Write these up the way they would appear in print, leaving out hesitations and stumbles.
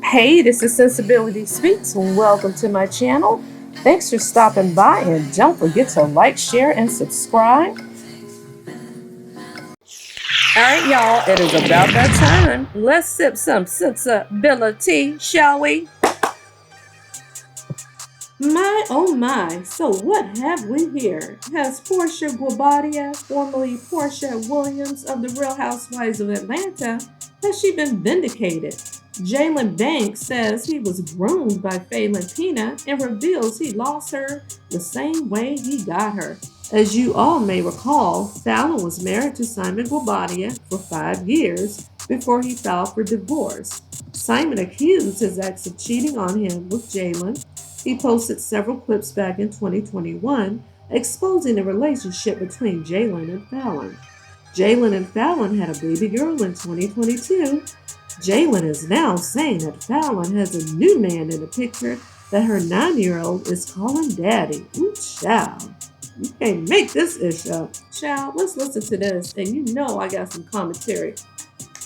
Hey, this is Sensibility Speaks. Welcome to my channel. Thanks for stopping by, and don't forget to like, share, and subscribe. All right, y'all, it is about that time. Let's sip some sensibility, shall we? My, oh my, so what have we here? Has Porsha Guobadia, formerly Porsha Williams of the Real Housewives of Atlanta, has she been vindicated? Jalen Banks says he was groomed by Falynn Pina and reveals he lost her the same way he got her. As you all may recall, Falynn was married to Simon Guobadia for 5 years before he filed for divorce. Simon accused his ex of cheating on him with Jaylan. He posted several clips back in 2021 exposing the relationship between Jaylan and Falynn. Jaylan and Falynn had a baby girl in 2022. Jaylan is now saying that Falynn has a new man in the picture that her 9-year-old is calling daddy. Ooh, child. You can't make this ish up. Child, let's listen to this, and you know I got some commentary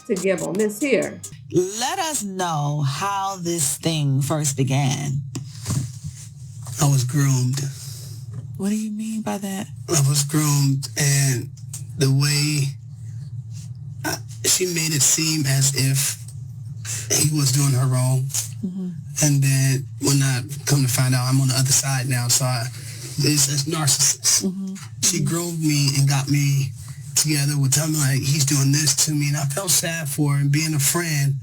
to give on this here. Let us know how this thing first began. I was groomed. What do you mean by that? I was groomed, and the way she made it seem as if he was doing her wrong. Mm-hmm. And then when I come to find out, I'm on the other side now, so it's narcissist. Mm-hmm. She groomed me and got me together with telling me, like, he's doing this to me, and I felt sad for her, and being a friend,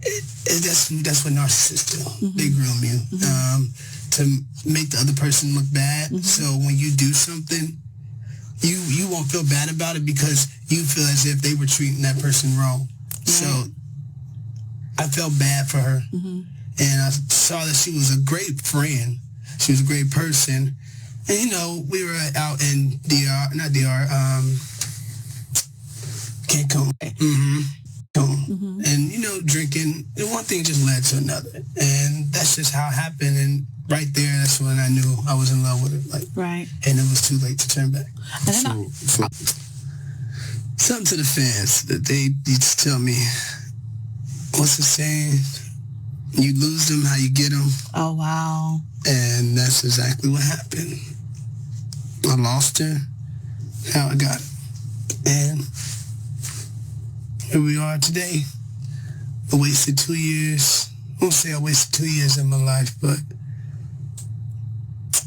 that's what narcissists do. Mm-hmm. They groom you to make the other person look bad. Mm-hmm. So when you do something, you won't feel bad about it because you feel as if they were treating that person wrong. Mm-hmm. So I felt bad for her. Mm-hmm. And I saw that she was a great friend. She was a great person. And, you know, we were out in Cancun. Mm-hmm. Mm-hmm. And, you know, drinking, and one thing just led to another. And that's just how it happened. And right there, that's when I knew I was in love with her. Like, right. And it was too late to turn back. So something to the fans that they just tell me, what's the saying? You lose them, how you get them. Oh, wow. And that's exactly what happened. I lost her, how I got it. And here we are today. I wasted 2 years. I won't say I wasted 2 years of my life, but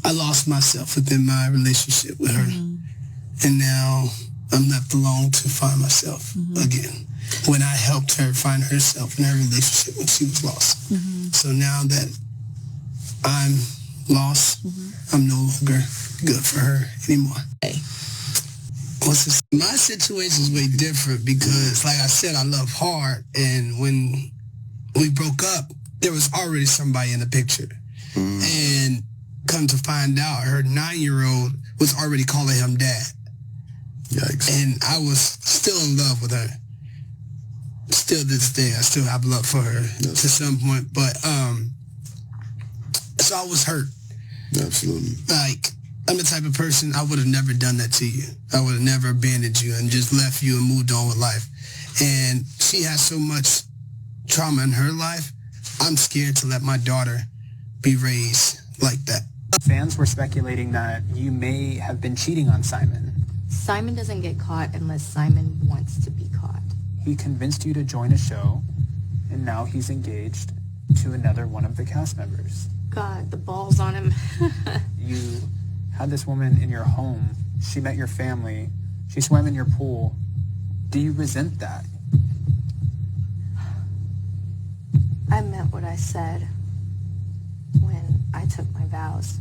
I lost myself within my relationship with her. Mm-hmm. And now I'm left alone to find myself again. When I helped her find herself in her relationship when she was lost. Mm-hmm. So now that I'm lost, I'm no longer good for her anymore. Hey. My situation is way different because, like I said, I love hard, and when we broke up, there was already somebody in the picture. And come to find out, her 9-year-old was already calling him dad. Yikes. And I was still in love with her. Still to this day, I still have love for her to some point, but so I was hurt. Absolutely. Like, I'm the type of person, I would have never done that to you. I would have never abandoned you and just left you and moved on with life. And she has so much trauma in her life, I'm scared to let my daughter be raised like that. Fans were speculating that you may have been cheating on Simon. Simon doesn't get caught unless Simon wants to be caught. He convinced you to join a show, and now he's engaged to another one of the cast members. God, the balls on him. You had this woman in your home. She met your family. She swam in your pool. Do you resent that? I meant what I said when I took my vows.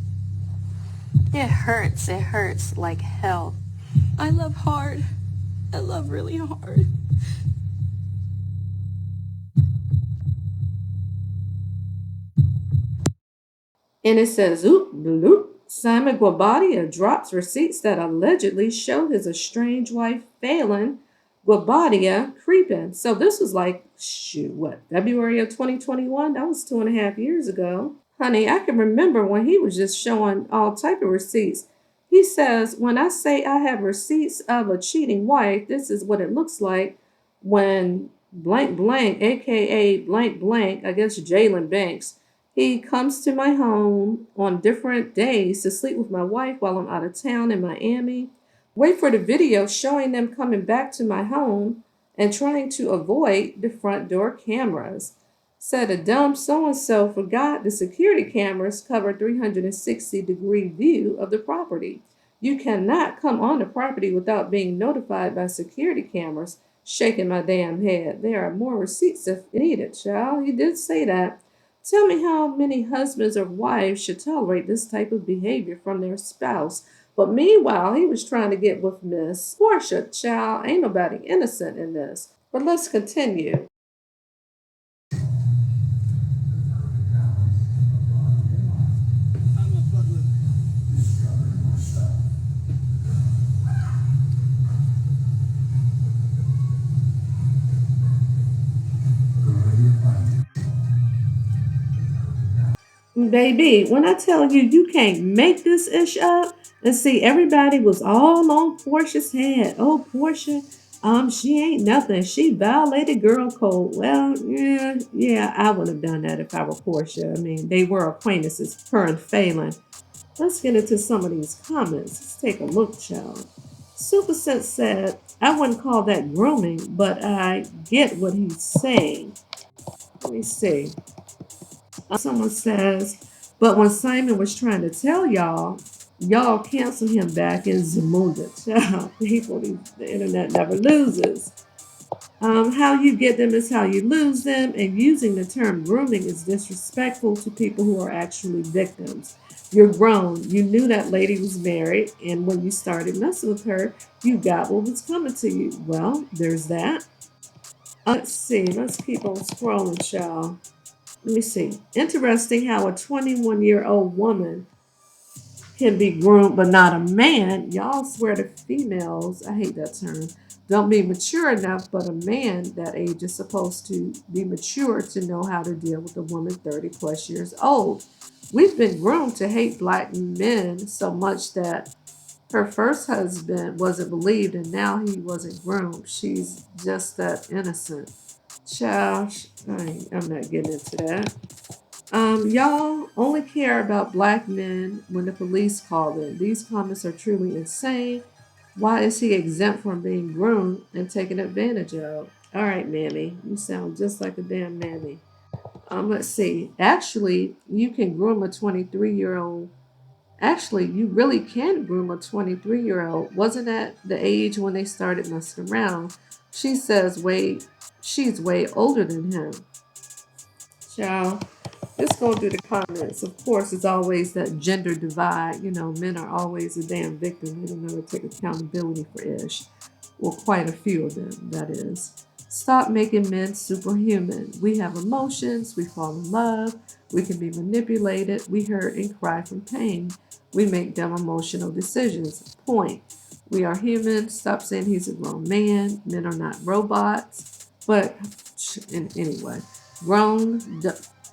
It hurts like hell. I love hard. I love really hard. And it says, oop, bloop. Simon Guobadia drops receipts that allegedly show his estranged wife, Falynn Guobadia, creeping. So this was like, February of 2021? That was 2.5 years ago. Honey, I can remember when he was just showing all type of receipts. He says, when I say I have receipts of a cheating wife, this is what it looks like when blank blank, aka blank blank, I guess Jalen Banks. He comes to my home on different days to sleep with my wife while I'm out of town in Miami. Wait for the video showing them coming back to my home and trying to avoid the front door cameras. Said a dumb so and so forgot the security cameras cover 360-degree view of the property. You cannot come on the property without being notified by security cameras. Shaking my damn head. There are more receipts if needed, child. He did say that. Tell me how many husbands or wives should tolerate this type of behavior from their spouse. But meanwhile, he was trying to get with Miss Porsha, child. Ain't nobody innocent in this. But let's continue. Baby, when I tell you you can't make this ish up, and see, everybody was all on Portia's head. Oh, Portia, she ain't nothing. She violated girl code. Well, yeah, I would have done that if I were Portia. I mean, they were acquaintances, her and Falynn. Let's get into some of these comments. Let's take a look, child. Super Sense said, I wouldn't call that grooming, but I get what he's saying. Let me see. Someone says, but when Simon was trying to tell y'all, y'all canceled him back in Zamunda. Child, people, the internet never loses. How you get them is how you lose them, and using the term grooming is disrespectful to people who are actually victims. You're grown. You knew that lady was married, and when you started messing with her, you got what was coming to you. Well, there's that. Let's see. Let's keep on scrolling, child. Let me see. Interesting how a 21-year-old woman can be groomed, but not a man. Y'all swear to females, I hate that term, don't be mature enough, but a man that age is supposed to be mature to know how to deal with a woman 30 plus years old. We've been groomed to hate black men so much that her first husband wasn't believed and now he wasn't groomed. She's just that innocent. Child, I'm not getting into that. Y'all only care about black men when the police call them. These comments are truly insane. Why is he exempt from being groomed and taken advantage of? All right, mammy, you sound just like a damn mammy. Let's see. Actually, you can groom a 23-year-old. Actually, you really can groom a 23-year-old. Wasn't that the age when they started messing around? She says, wait, she's way older than him. Child, let's go through the comments. Of course, it's always that gender divide. You know, men are always a damn victim. They don't ever take accountability for ish. Well, quite a few of them, that is. Stop making men superhuman. We have emotions. We fall in love. We can be manipulated. We hurt and cry from pain. We make dumb emotional decisions. Point. We are human. Stop saying he's a grown man. Men are not robots. But anyway, grown.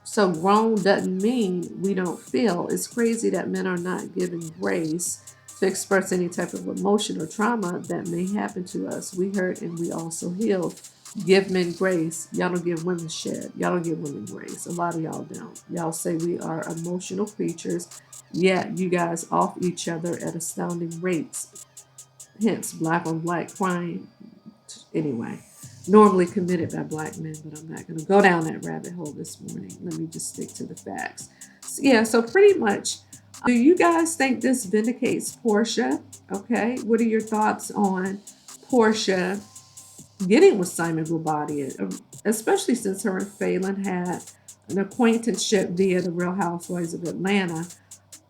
So grown doesn't mean we don't feel. It's crazy that men are not given grace to express any type of emotion or trauma that may happen to us. We hurt and we also heal. Give men grace. Y'all don't give women shit. Y'all don't give women grace. A lot of y'all don't. Y'all say we are emotional creatures, yet you guys off each other at astounding rates. Hence, black on black crime. Anyway, normally committed by black men, but I'm not going to go down that rabbit hole this morning. Let me just stick to the facts. So pretty much, do you guys think this vindicates Porsha? Okay, what are your thoughts on Porsha getting with Simon Guobadia, especially since her and Falynn had an acquaintanceship via the Real Housewives of Atlanta?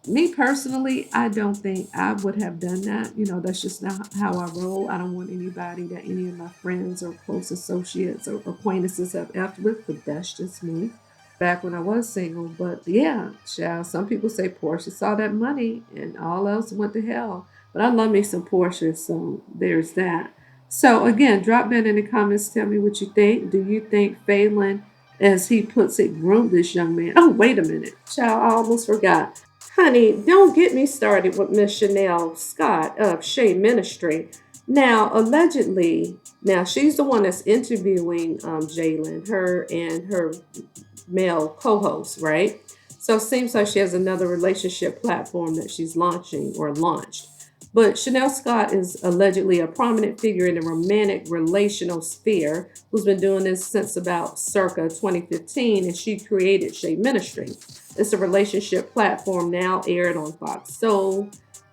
Me personally, I don't think I would have done that. You know, that's just not how I roll. I don't want anybody that any of my friends or close associates or acquaintances have effed with, but that's just me. Back when I was single, but yeah, child, some people say Porsha saw that money and all else went to hell. But I love me some Porsha, so there's that. So again, drop down in the comments, tell me what you think. Do you think Falynn, as he puts it, groomed this young man? Oh, wait a minute, child, I almost forgot. Honey, don't get me started with Miss Chanel Scott of Shea Ministry. Now, allegedly, now she's the one that's interviewing Jaylan, her and her male co-host, right? So it seems like she has another relationship platform that she's launching or launched. But Chanel Scott is allegedly a prominent figure in the romantic relational sphere who's been doing this since about circa 2015, and she created Shea Ministry. It's a relationship platform now aired on Fox Soul.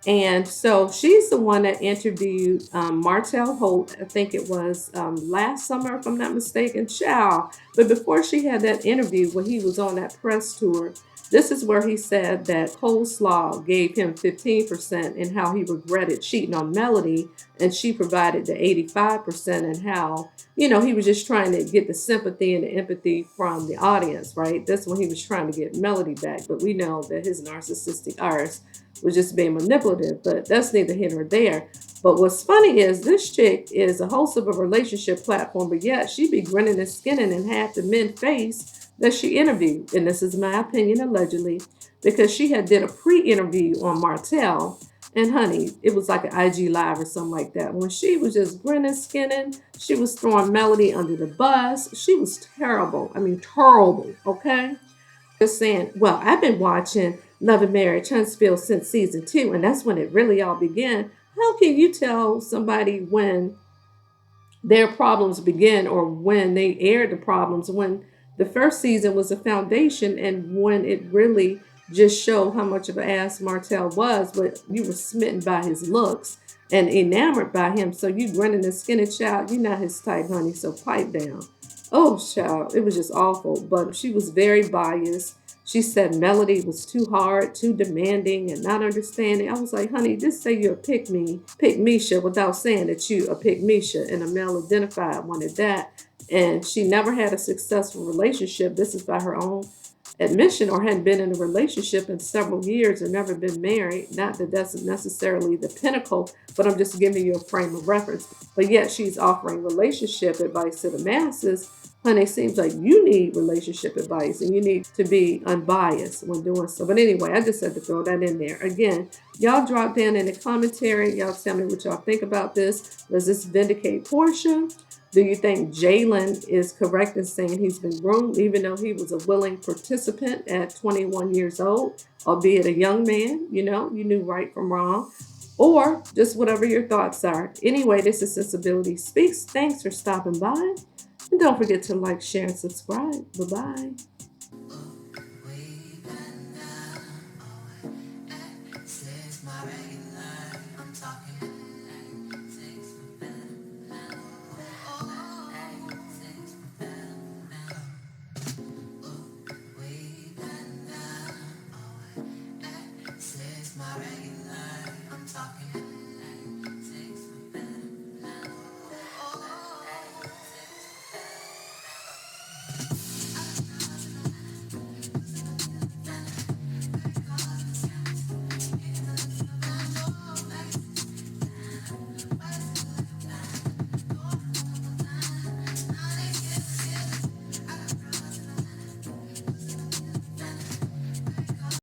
And so she's the one that interviewed Martell Holt, I think it was last summer, if I'm not mistaken. Ciao. But before she had that interview, when he was on that press tour, this is where he said that Coleslaw gave him 15% and how he regretted cheating on Melody, and she provided the 85%, and how, he was just trying to get the sympathy and the empathy from the audience, right? That's when he was trying to get Melody back. But we know that his narcissistic arse was just being manipulative, but that's neither here nor there. But what's funny is this chick is a host of a relationship platform, but yet she be grinning and skinning in half the men face that she interviewed. And this is my opinion, allegedly, because she had did a pre-interview on Martell. And honey, it was like an IG live or something like that. When she was just grinning, skinning, she was throwing Melody under the bus. She was terrible. I mean, terrible, okay? Just saying, well, I've been watching Love and Marriage Huntsville since season 2, and that's when it really all began. How can you tell somebody when their problems begin or when they air the problems, when the first season was a foundation and when it really just showed how much of an ass Martell was, but you were smitten by his looks and enamored by him. So you grinning and skinny, child, you're not his type, honey, so pipe down. Oh, child, it was just awful. But she was very biased. She said Melody was too hard, too demanding, and not understanding. I was like, honey, just say you're a pick Misha, without saying that you a pick Misha, and a male identified one at that. And she never had a successful relationship. This is by her own admission, or hadn't been in a relationship in several years and never been married. Not that that's necessarily the pinnacle, but I'm just giving you a frame of reference. But yet she's offering relationship advice to the masses. Honey, it seems like you need relationship advice and you need to be unbiased when doing so. But anyway, I just had to throw that in there. Again, y'all drop down in the commentary. Y'all tell me what y'all think about this. Does this vindicate Porsha? Do you think Jaylan is correct in saying he's been groomed, even though he was a willing participant at 21 years old, albeit a young man? You knew right from wrong. Or just whatever your thoughts are. Anyway, this is Sensibility Speaks. Thanks for stopping by. And don't forget to like, share, and subscribe. Bye-bye.